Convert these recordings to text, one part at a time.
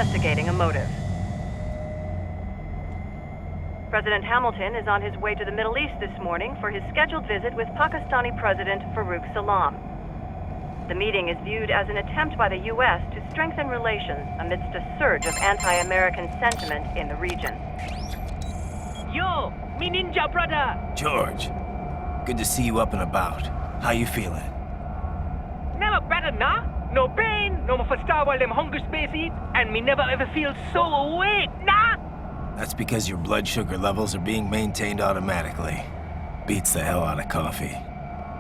investigating a motive. President Hamilton is on his way to the Middle East this morning for his scheduled visit with Pakistani President Farouk Salam. The meeting is viewed as an attempt by the U.S. to strengthen relations amidst a surge of anti-American sentiment in the region. Yo, me ninja brother! George, good to see you up and about. How you feeling? Never better, nah? No pain, no more for star while them hunger space eat, and me never ever feel so awake, nah? That's because your blood sugar levels are being maintained automatically. Beats the hell out of coffee.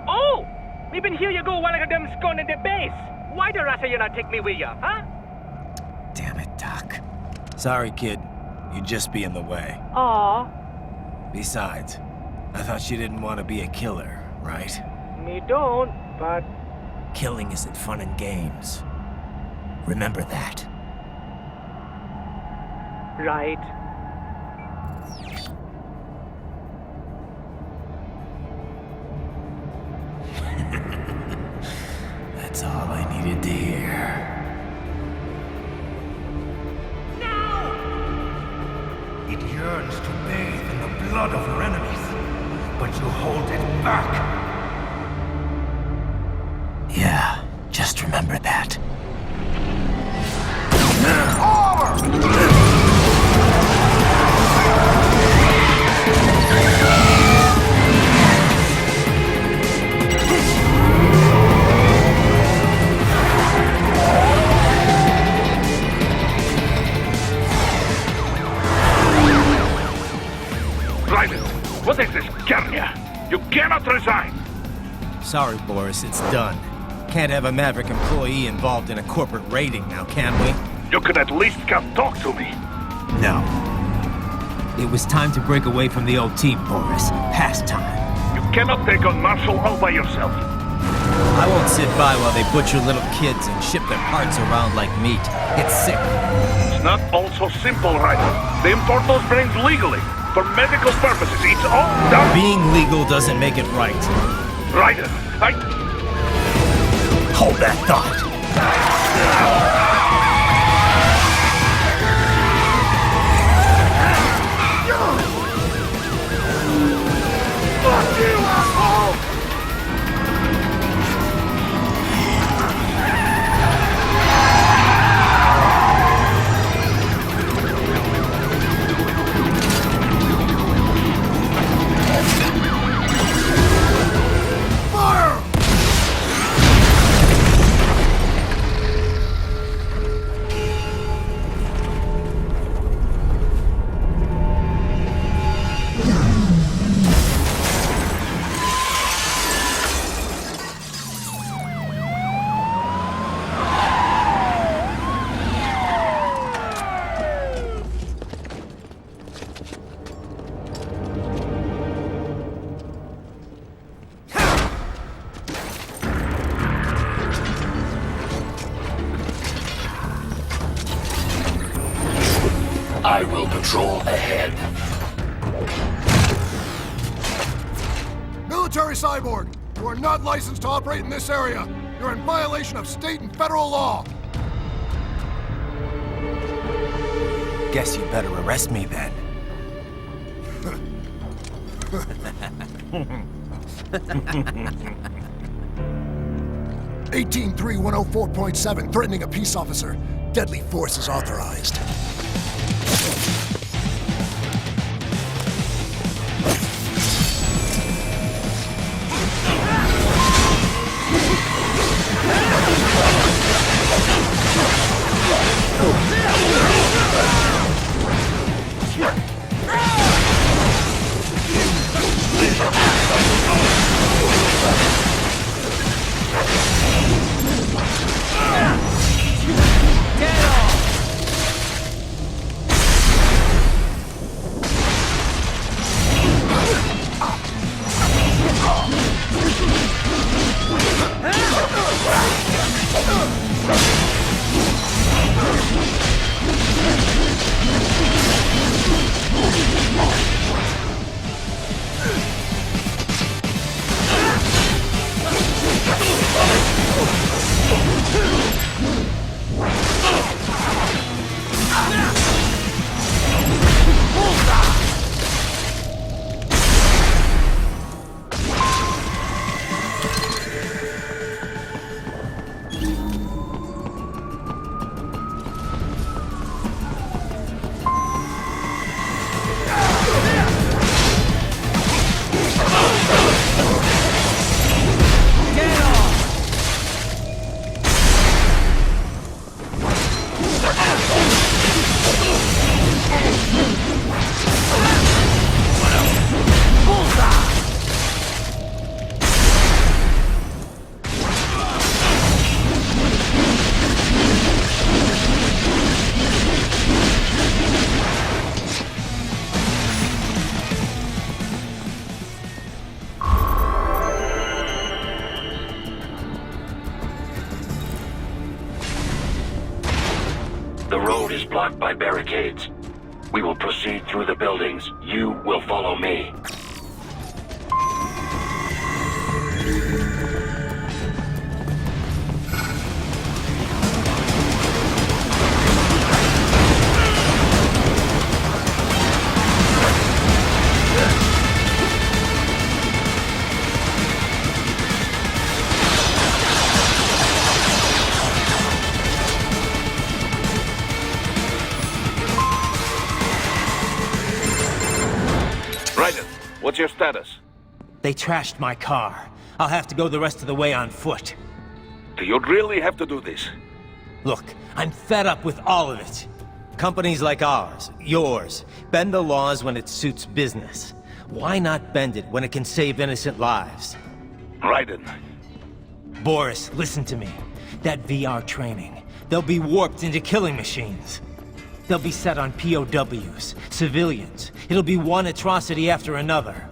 Oh! Me been here you go while I got them scone in the base. Why the rasta you not take me with ya, huh? Damn it, Doc. Sorry, kid. You'd just be in the way. Aw. Besides, I thought you didn't want to be a killer, right? Me don't, but... Killing isn't fun and games. Remember that. Right. That's all I needed to hear. No! It yearns to bathe in the blood of your enemies, but you hold it back. Yeah, just remember that. Raiden, what is this, Garnia? You cannot resign! Sorry, Boris, it's done. Can't have a Maverick employee involved in a corporate raiding now, can we? You could at least come talk to me. No. It was time to break away from the old team, Boris. Past time. You cannot take on Marshall all by yourself. I won't sit by while they butcher little kids and ship their parts around like meat. It's sick. It's not all so simple, Raiden. They import those brains legally. For medical purposes, it's all done. Being legal doesn't make it right. Raiden, Hold that thought. Fuck you, asshole! I will patrol ahead. Military cyborg, you are not licensed to operate in this area. You're in violation of state and federal law. Guess you better arrest me then. 183-104.7, threatening a peace officer. Deadly force is authorized. The road is blocked by barricades. We will proceed through the buildings. You will follow me. Raiden, what's your status? They trashed my car. I'll have to go the rest of the way on foot. Do you really have to do this? Look, I'm fed up with all of it. Companies like ours, yours, bend the laws when it suits business. Why not bend it when it can save innocent lives? Raiden. Boris, listen to me. That VR training, they'll be warped into killing machines. They'll be set on POWs, civilians. It'll be one atrocity after another.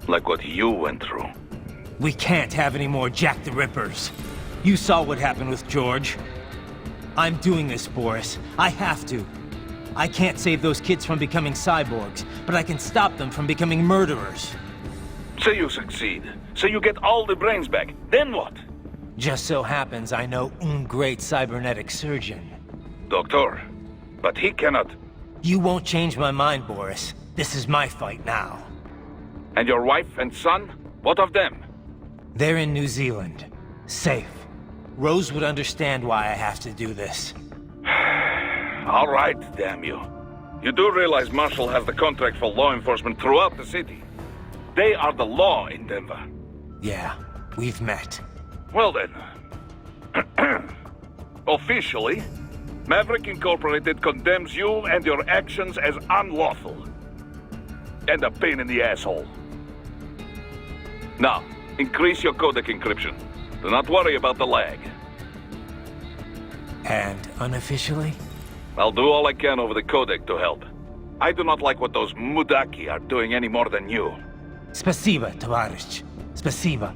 Like what you went through. We can't have any more Jack the Rippers. You saw what happened with George. I'm doing this, Boris. I have to. I can't save those kids from becoming cyborgs, but I can stop them from becoming murderers. Say you succeed. Say you get all the brains back. Then what? Just so happens I know un great cybernetic surgeon. Doctor. But he cannot. You won't change my mind, Boris. This is my fight now. And your wife and son? What of them? They're in New Zealand. Safe. Rose would understand why I have to do this. All right, damn you. You do realize Marshall has the contract for law enforcement throughout the city. They are the law in Denver. Yeah, we've met. Well then. Officially, Maverick Incorporated condemns you and your actions as unlawful. And a pain in the asshole. Now, increase your codec encryption. Do not worry about the lag. And unofficially? I'll do all I can over the codec to help. I do not like what those mudaki are doing any more than you. Спасибо, товарищ. Спасибо.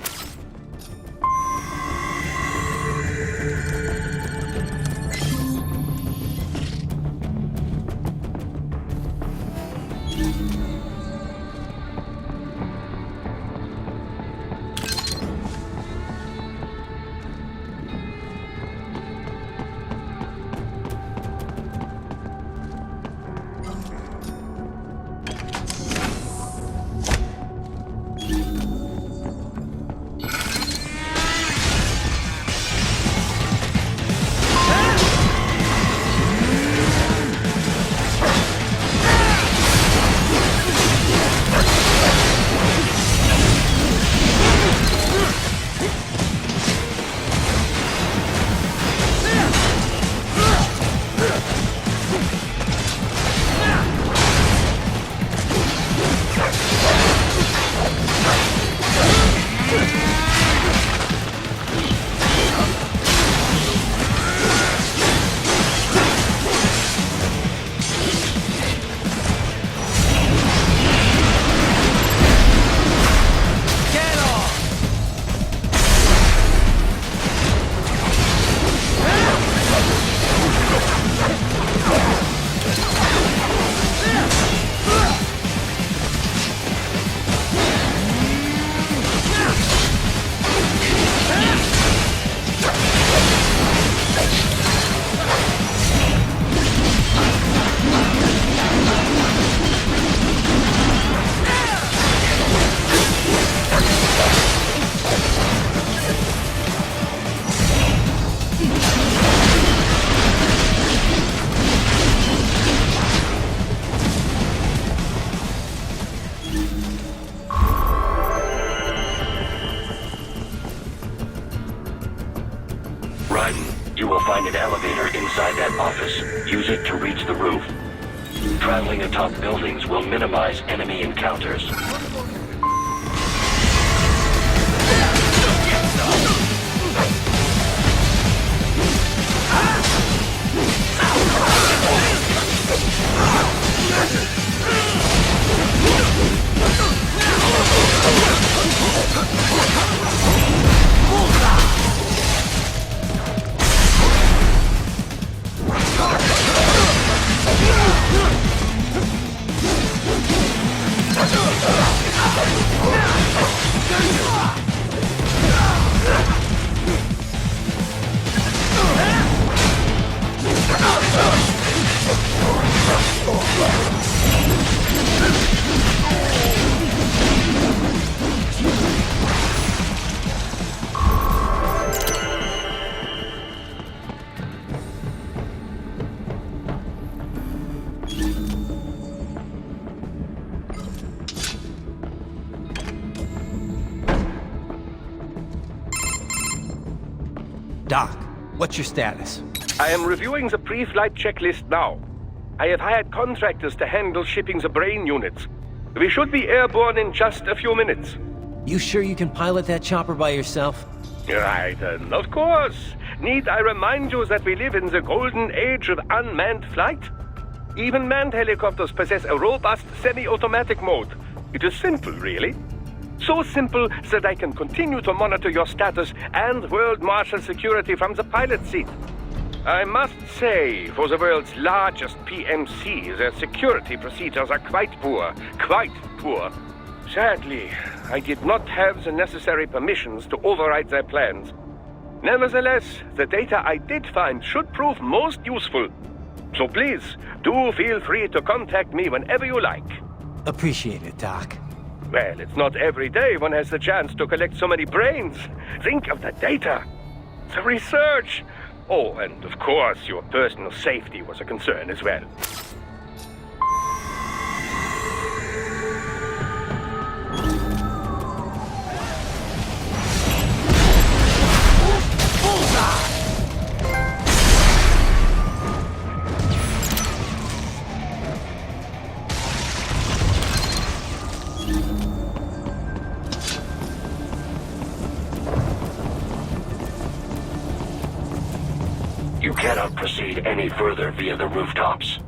Raiden, you will find an elevator inside that office. Use it to reach the roof. Traveling atop buildings will minimize enemy encounters. What's your status? I am reviewing the pre-flight checklist now. I have hired contractors to handle shipping the brain units. We should be airborne in just a few minutes. You sure you can pilot that chopper by yourself? Raiden, of course. Need I remind you that we live in the golden age of unmanned flight? Even manned helicopters possess a robust semi-automatic mode. It is simple, really. So simple that I can continue to monitor your status and world marshal security from the pilot seat. I must say, for the world's largest PMC, their security procedures are quite poor. Quite poor. Sadly, I did not have the necessary permissions to override their plans. Nevertheless, the data I did find should prove most useful. So please, do feel free to contact me whenever you like. Appreciate it, Doc. Well, it's not every day one has the chance to collect so many brains. Think of the data, the research. Oh, and of course, your personal safety was a concern as well. You cannot proceed any further via the rooftops.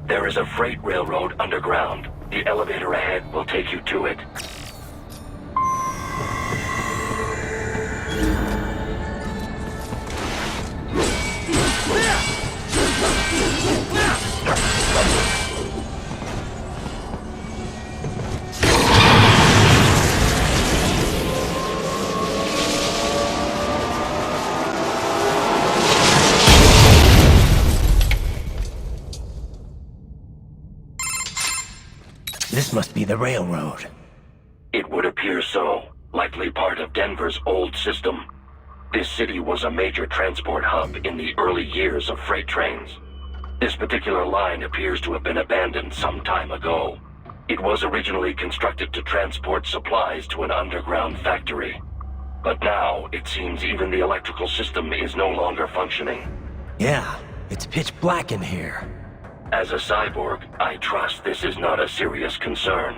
There is a freight railroad underground. The elevator ahead will take you to it. This must be the railroad. It would appear so, likely part of Denver's old system. This city was a major transport hub in the early years of freight trains. This particular line appears to have been abandoned some time ago. It was originally constructed to transport supplies to an underground factory. But now, it seems even the electrical system is no longer functioning. Yeah, it's pitch black in here. As a cyborg, I trust this is not a serious concern.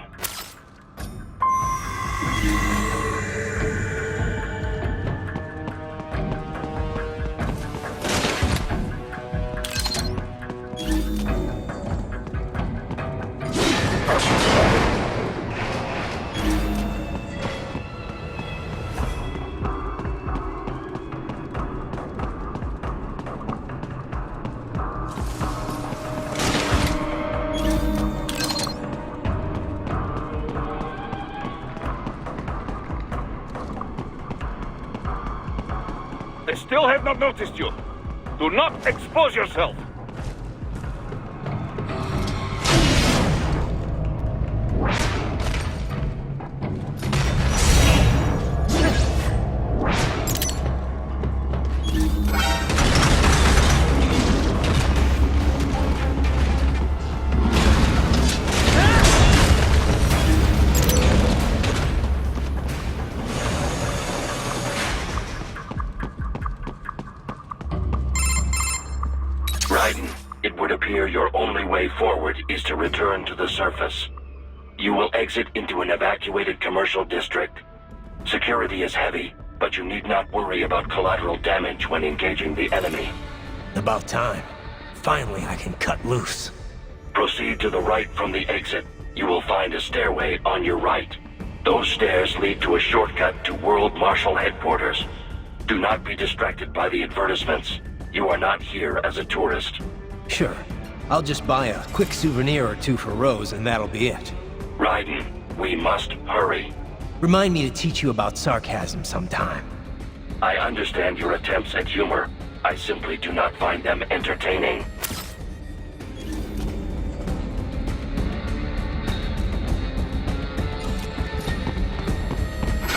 I still have not noticed you. Do not expose yourself. Raiden, it would appear your only way forward is to return to the surface. You will exit into an evacuated commercial district. Security is heavy, but you need not worry about collateral damage when engaging the enemy. About time. Finally, I can cut loose. Proceed to the right from the exit. You will find a stairway on your right. Those stairs lead to a shortcut to World Marshal Headquarters. Do not be distracted by the advertisements. You are not here as a tourist. Sure. I'll just buy a quick souvenir or two for Rose, and that'll be it. Raiden, we must hurry. Remind me to teach you about sarcasm sometime. I understand your attempts at humor. I simply do not find them entertaining.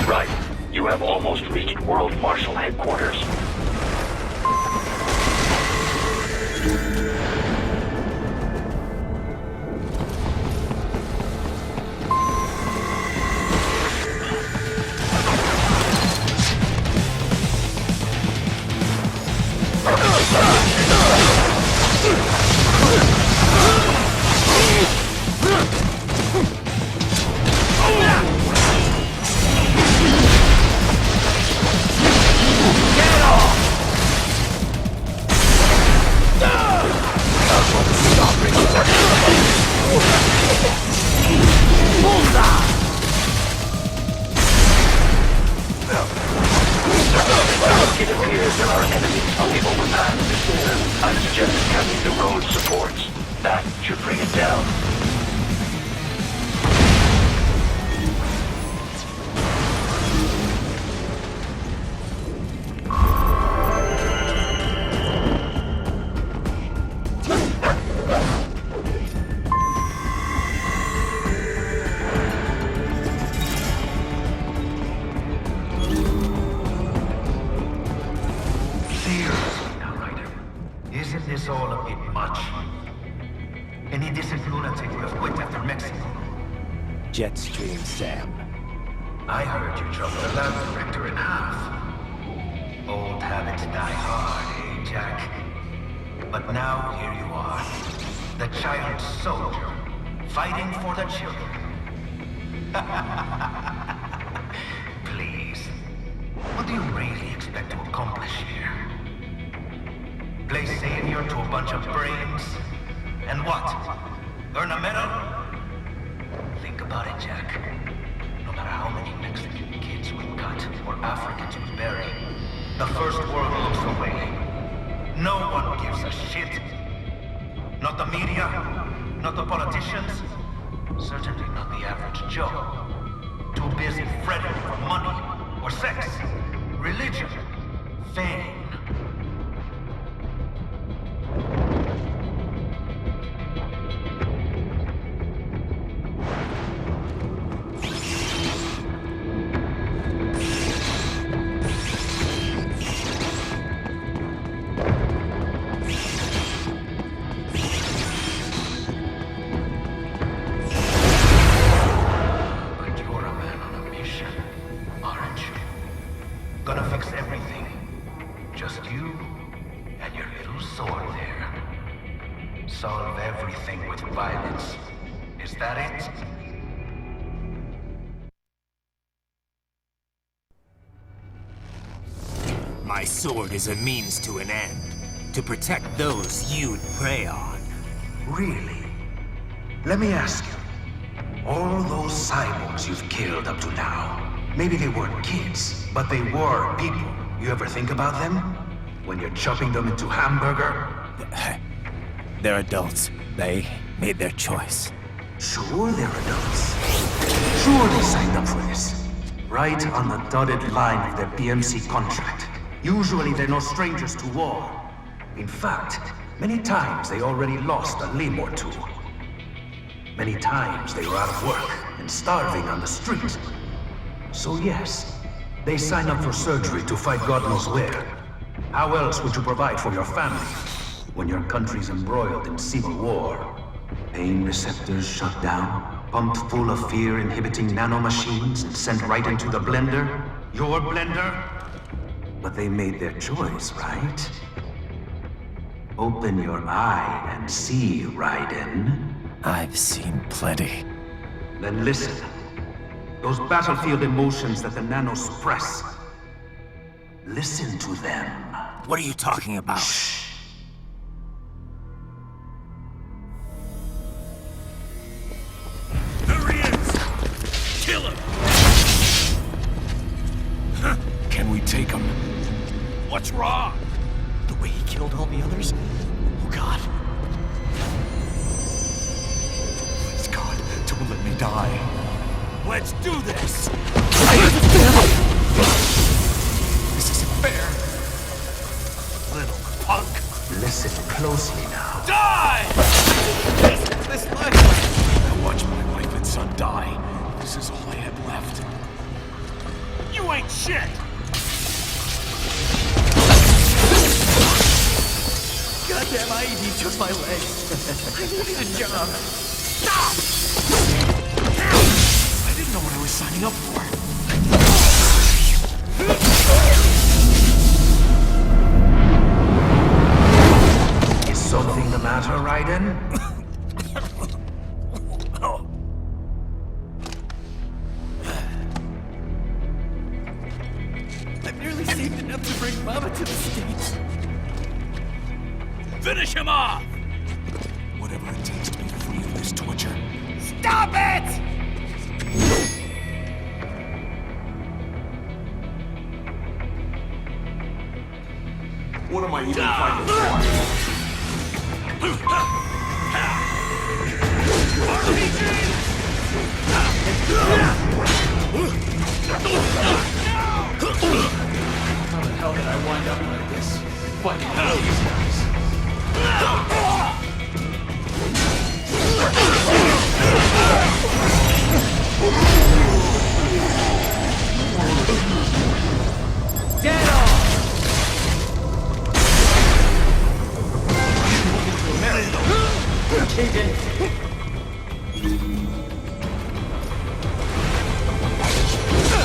Right. You have almost reached World Marshal Headquarters. That should bring it down. Jetstream, Sam. I heard you chopped the lab director in half. Old habits die hard, eh, Jack? But now here you are, the child soldier, fighting for the children. Please, what do you really expect to accomplish here? Play savior to a bunch of brains? And what? Earn a medal? Think about it, Jack. No matter how many Mexican kids we cut or Africans we bury, the first world looks away. No one gives a shit. Not the media, not the politicians, certainly not the average Joe. Too busy fretting for money or sex, religion, fame. Solve everything with violence. Is that it? My sword is a means to an end. To protect those you'd prey on. Really? Let me ask you. All those cyborgs you've killed up to now, maybe they weren't kids, but they were people. You ever think about them? When you're chopping them into hamburger? They're adults. They made their choice. Sure they're adults. Sure they signed up for this. Right on the dotted line of their BMC contract. Usually they're no strangers to war. In fact, many times they already lost a limb or two. Many times they were out of work and starving on the street. So yes, they sign up for surgery to fight God knows where. How else would you provide for your family when your country's embroiled in civil war? Pain receptors shut down, pumped full of fear-inhibiting nanomachines and sent right into the blender? Your blender? But they made their choice, right? Open your eye and see, Raiden. I've seen plenty. Then listen. Those battlefield emotions that the nanos suppress. Listen to them. What are you talking about? Shh. There he is! Kill him! Can we take him? What's wrong? The way he killed all the others? Oh God. Please God, don't let me die. Let's do this! This isn't fair. Little punk! Listen closely now. Die! This life! I watched my wife and son die. This is all I had left. You ain't shit! Goddamn IED took my legs. I needed a job. Stop! I didn't know what I was signing up for. Is something the matter, Raiden? I've nearly saved enough to bring Mama to the States. Finish him off! Whatever it takes to be free of this torture. Stop it! What am I even fighting for? How the hell did I wind up like this? Fighting all these guys. Dead on!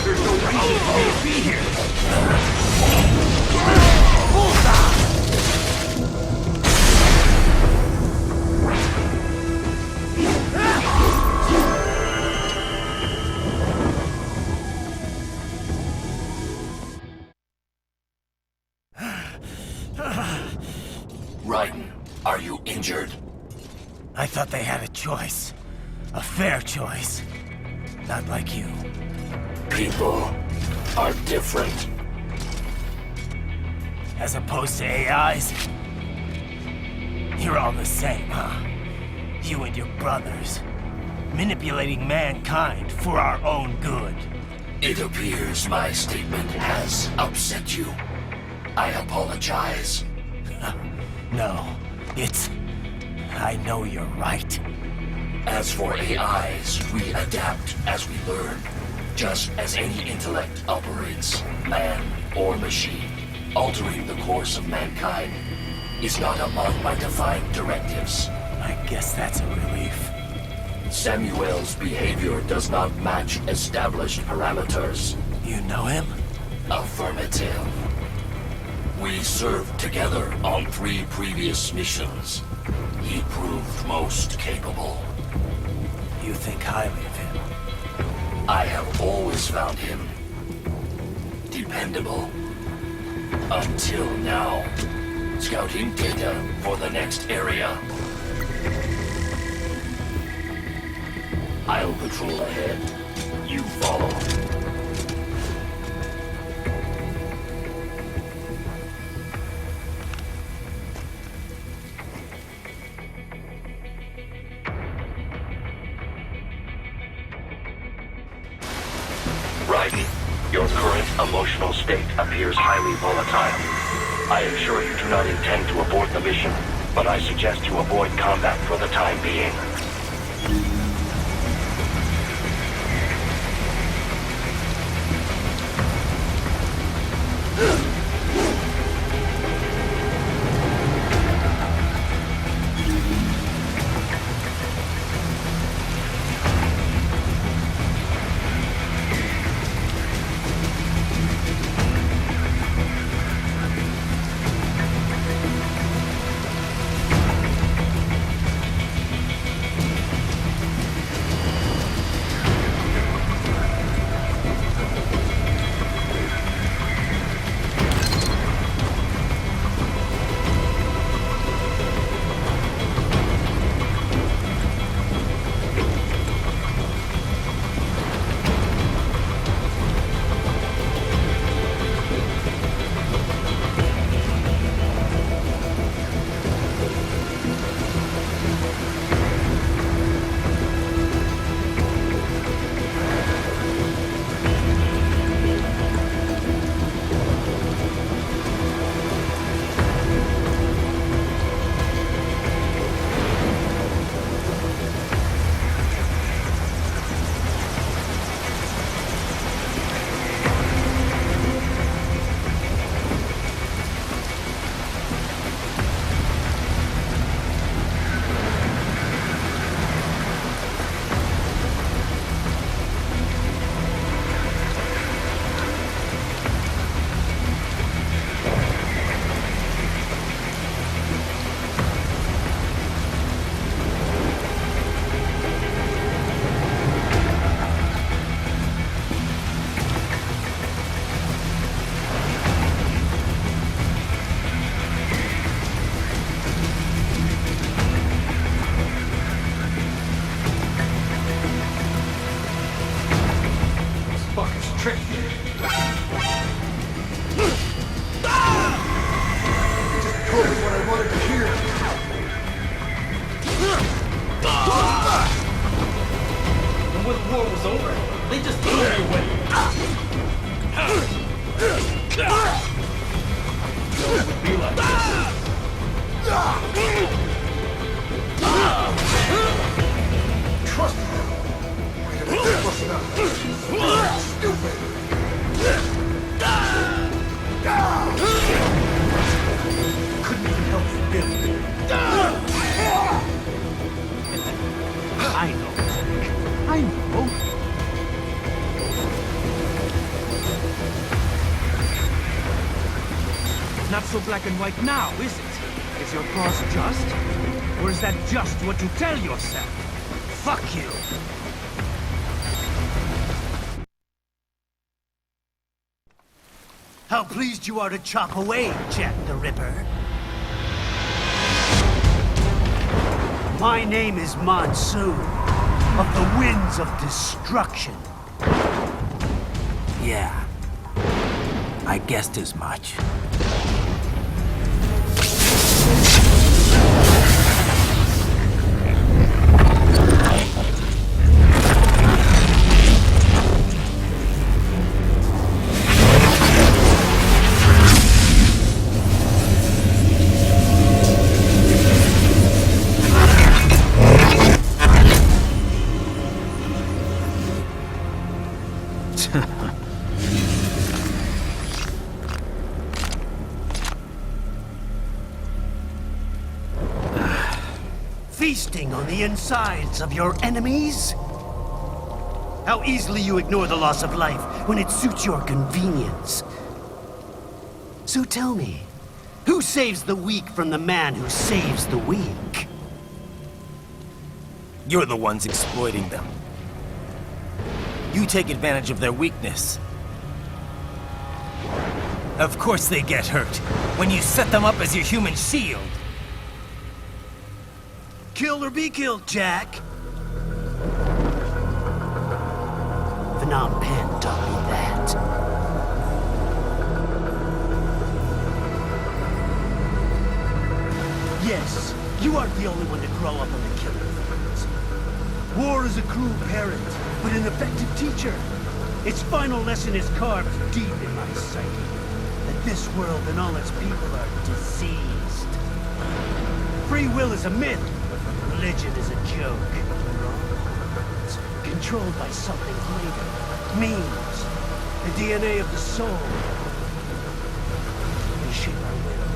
There's no reason for me to be here. Raiden, are you injured? I thought they had a choice. A fair choice. Not like you. People are different. As opposed to AIs? You're all the same, huh? You and your brothers. Manipulating mankind for our own good. It appears my statement has upset you. I apologize. No, it's... I know you're right. As for AIs, we adapt as we learn. Just as any intellect operates, man or machine. Altering the course of mankind is not among my defined directives. I guess that's a relief. Samuel's behavior does not match established parameters. You know him? Affirmative. We served together on 3 previous missions. He proved most capable. You think highly of him? I have always found him dependable. Until now. Scouting data for the next area. I'll patrol ahead. You follow. Raiden, your current emotional state appears highly volatile. I am sure you do not intend to abort the mission, but I suggest you avoid combat for the time being. Stupid! Couldn't even help you, Bill. I know. I know. Not so black and white now, is it? Is your cause just? Or is that just what you tell yourself? Fuck you! How pleased you are to chop away, Jack the Ripper. My name is Monsoon, of the Winds of Destruction. Yeah, I guessed as much. Feasting on the insides of your enemies? How easily you ignore the loss of life when it suits your convenience. So tell me, who saves the weak from the man who saves the weak? You're the ones exploiting them. You take advantage of their weakness. Of course they get hurt when you set them up as your human shield. Kill or be killed, Jack. Phnom Penh taught me that. Yes, you aren't the only one to grow up on the killing fields. War is a cruel parent, but an effective teacher. Its final lesson is carved deep in my psyche. That this world and all its people are diseased. Free will is a myth. Religion is a joke. It's controlled by something greater. Means. The DNA of the soul. They shape our will.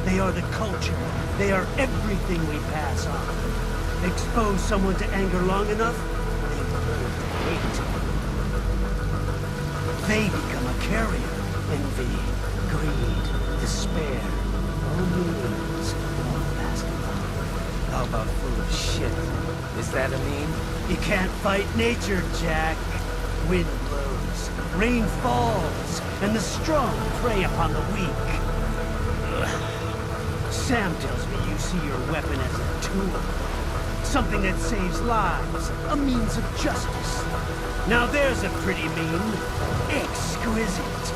They are the culture. They are everything we pass on. Expose someone to anger long enough, they will learn to hate. They become a carrier. Envy, greed, despair. All meanings. All basketball. How about full of shit? Is that a meme? You can't fight nature, Jack. Wind blows, rain falls, and the strong prey upon the weak. Sam tells me you see your weapon as a tool. Something that saves lives, a means of justice. Now there's a pretty meme. Exquisite.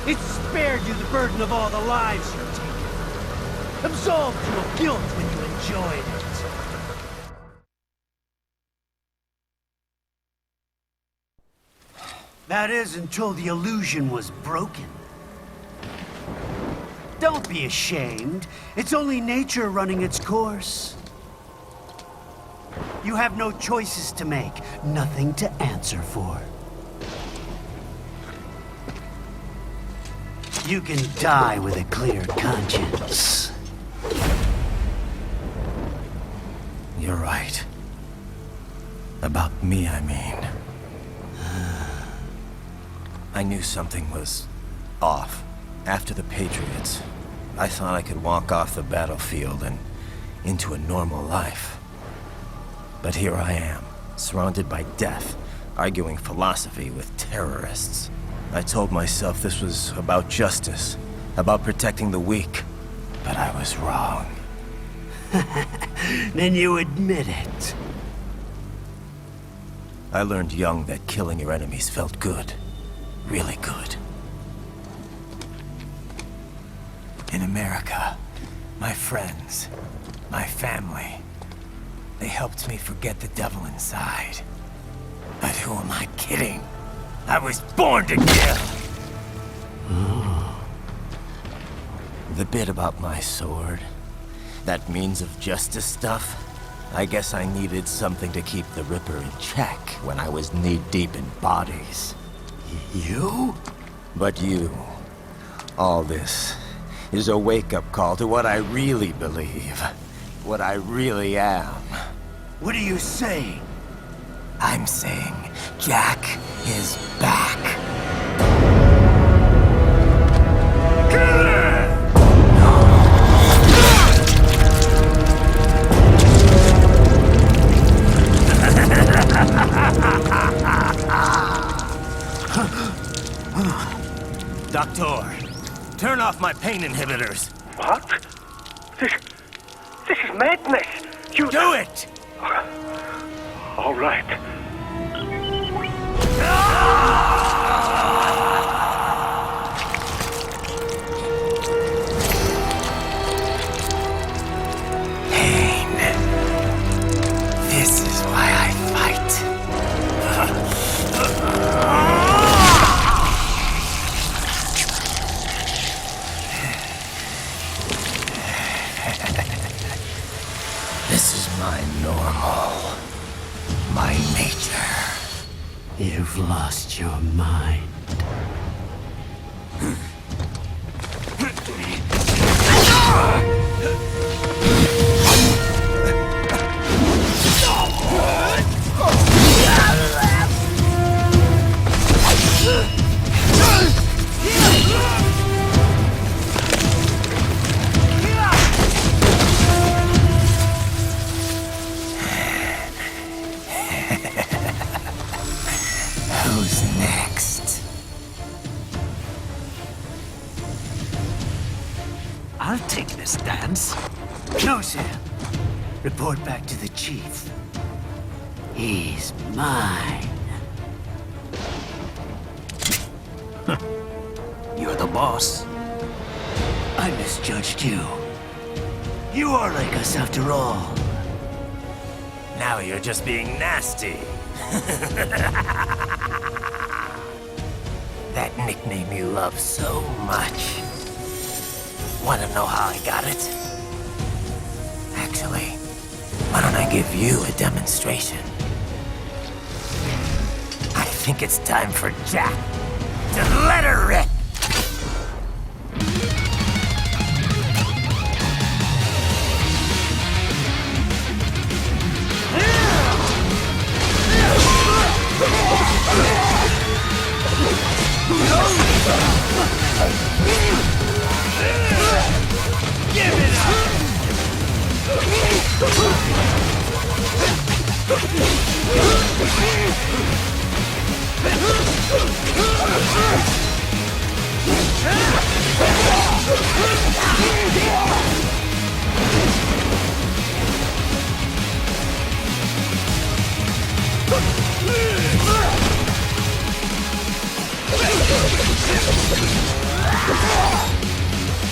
It spared you the burden of all the lives you've taken. Absolved you of guilt when you enjoyed it. That is until the illusion was broken. Don't be ashamed. It's only nature running its course. You have no choices to make, nothing to answer for. You can die with a clear conscience. You're right. About me, I mean. I knew something was off. After the Patriots, I thought I could walk off the battlefield and into a normal life. But here I am, surrounded by death, arguing philosophy with terrorists. I told myself this was about justice, about protecting the weak. But I was wrong. Then you admit it. I learned young that killing your enemies felt good. Really good. In America, my friends, my family, they helped me forget the devil inside. But who am I kidding? I was born to kill! The bit about my sword, that means of justice stuff, I guess I needed something to keep the Ripper in check when I was knee-deep in bodies. You? But you... all this is a wake-up call to what I really believe. What I really am. What are you saying? I'm saying Jack is back. Doctor, turn off my pain inhibitors. What? This is madness. You do it! All right. Pain. This is why I fight. This is my normal. My nature. You've lost your mind. Who's next? I'll take this dance. No, sir. Report back to the chief. He's mine. You're the boss. I misjudged you. You are like us after all. Now you're just being nasty. That nickname you love so much. Want to know how I got it? Actually, why don't I give you a demonstration? I think it's time for Jack to let her rip.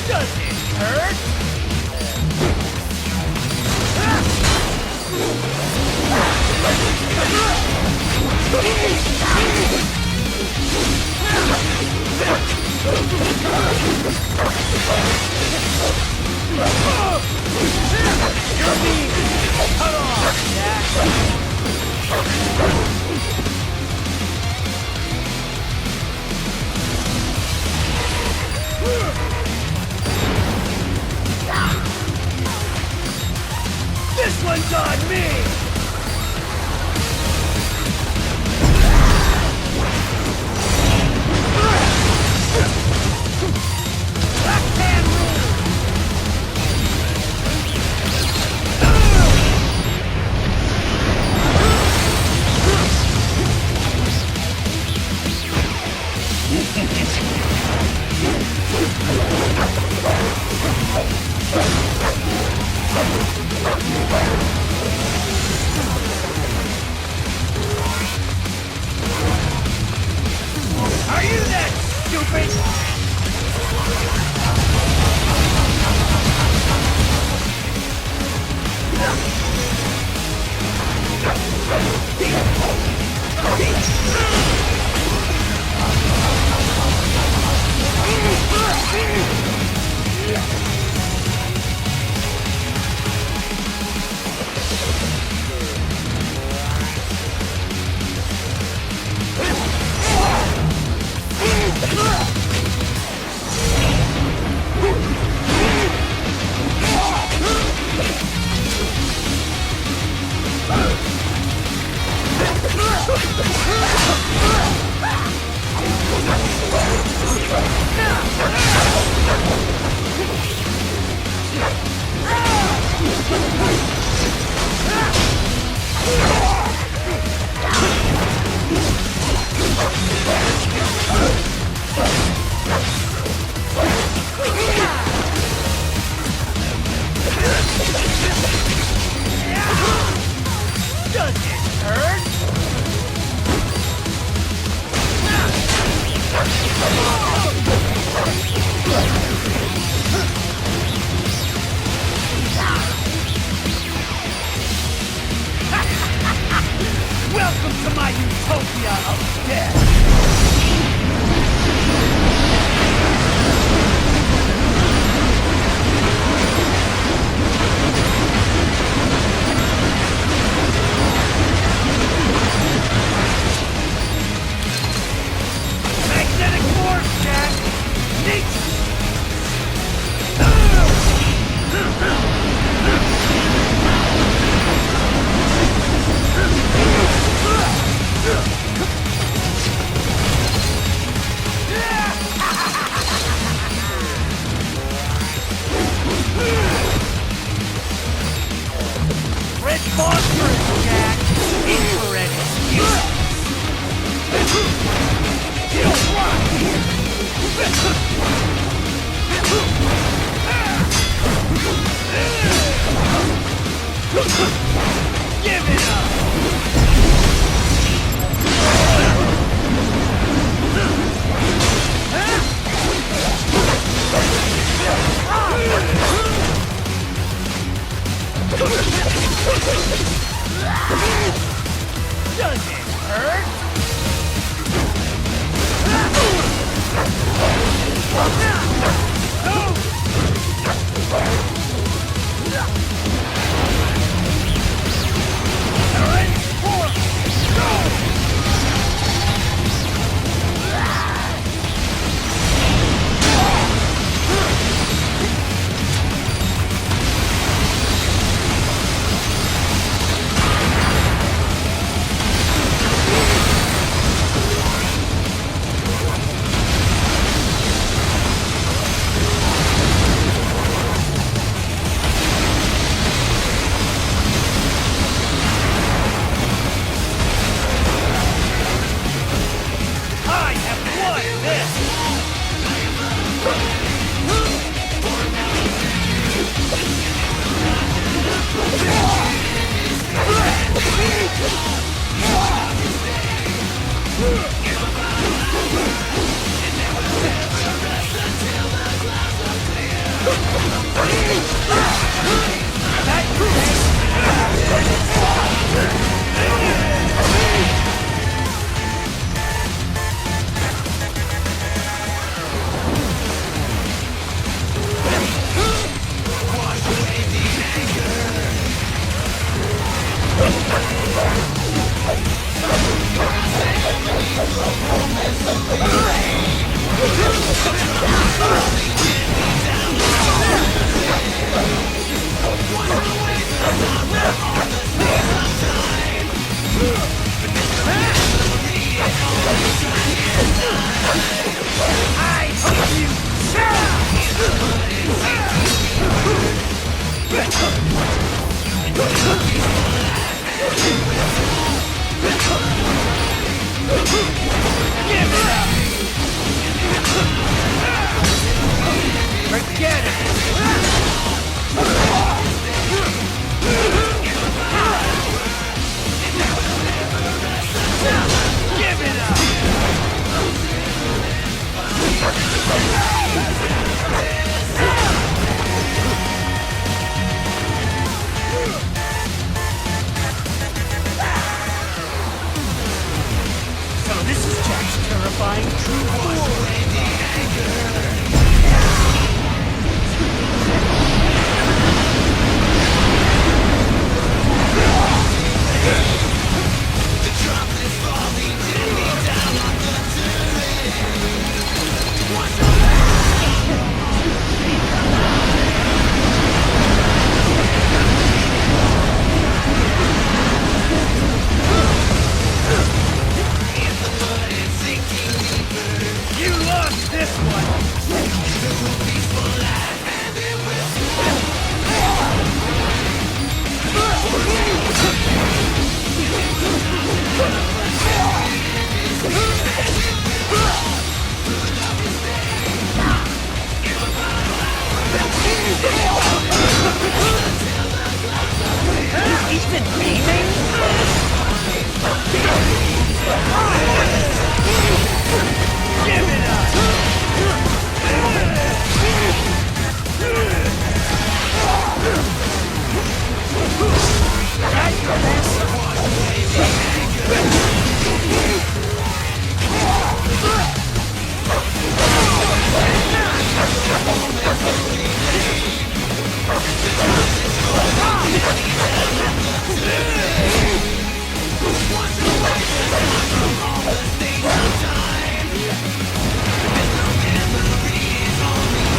Does it hurt? You're being cut off, Jack. This one's on me! Backhand rule! Are you that stupid?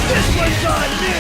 This one's on me!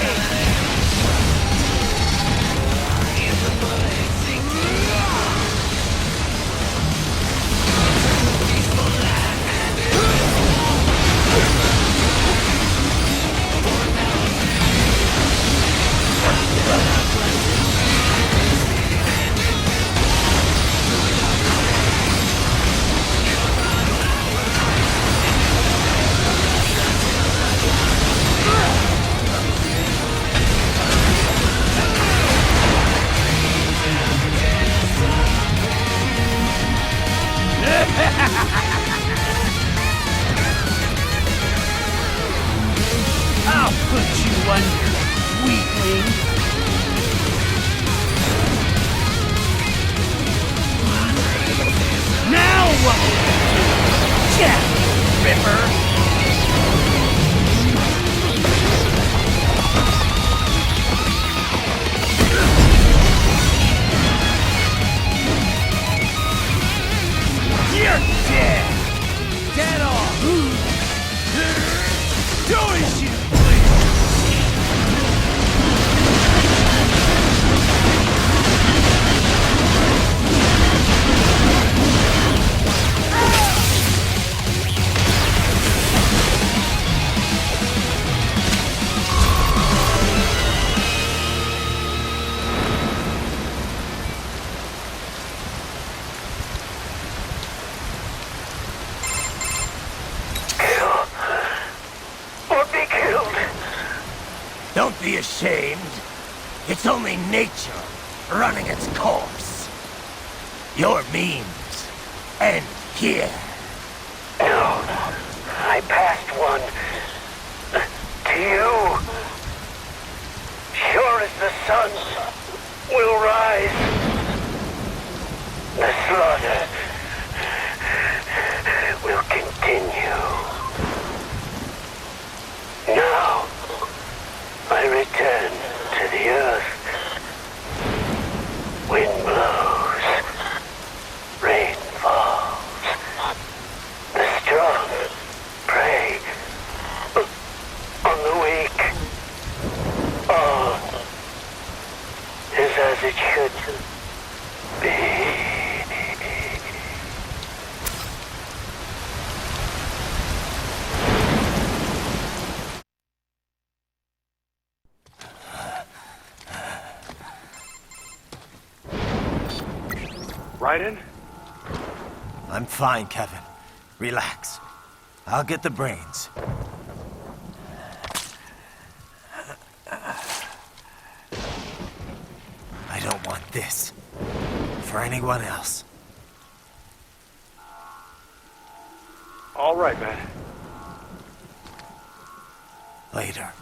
I'll put you under, weakling. Now what will you do, Jack Ripper? You're dead! Dead on! Do as you please! Don't be ashamed. It's only nature running its course. Your means end here. No, I passed one to you. Sure as the sun will rise, the slaughter will continue. Now, I return to the earth. Wind blows, rain falls. The strong prey on the weak. All is as it should be. Raiden? I'm fine, Kevin. Relax. I'll get the brains. I don't want this for anyone else. All right, man. Later.